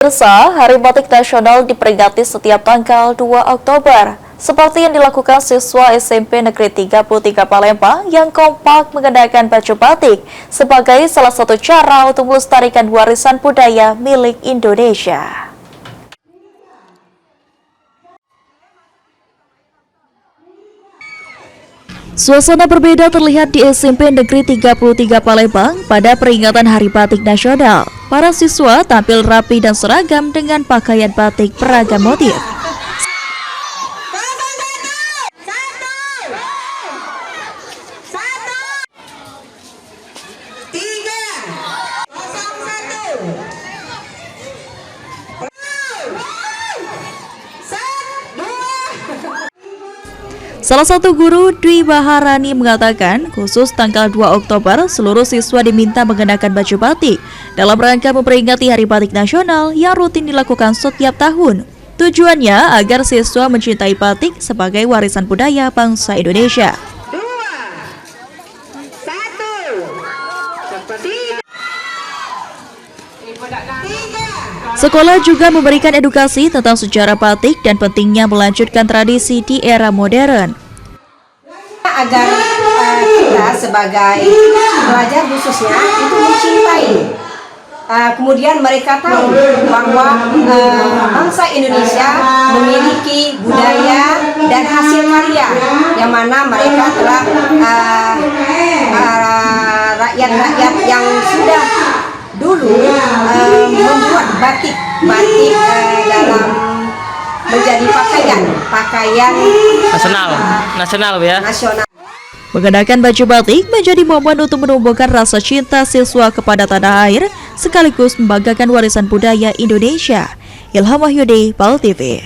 Pemirsa, Hari Batik Nasional diperingati setiap tanggal 2 Oktober. Seperti yang dilakukan siswa SMP Negeri 33 Palembang yang kompak mengenakan baju batik sebagai salah satu cara untuk melestarikan warisan budaya milik Indonesia. Suasana berbeda terlihat di SMP Negeri 33 Palembang pada peringatan Hari Batik Nasional. Para siswa tampil rapi dan seragam dengan pakaian batik beragam motif. Salah satu guru, Dwi Baharani, mengatakan khusus tanggal 2 Oktober seluruh siswa diminta mengenakan baju batik dalam rangka memperingati Hari Batik Nasional yang rutin dilakukan setiap tahun. Tujuannya agar siswa mencintai batik sebagai warisan budaya bangsa Indonesia. Sekolah juga memberikan edukasi tentang sejarah batik dan pentingnya melanjutkan tradisi di era modern. Agar kita sebagai pelajar khususnya itu mencintai, kemudian mereka tahu bahwa bangsa Indonesia memiliki budaya dan hasil karya yang mana mereka telah rakyat-rakyat yang sudah dulu membuat batik dalam menjadi pakaian nasional. Mengenakan baju batik menjadi momen untuk menumbuhkan rasa cinta siswa kepada tanah air sekaligus membanggakan warisan budaya Indonesia. Ilham Wahyudi, PAL TV.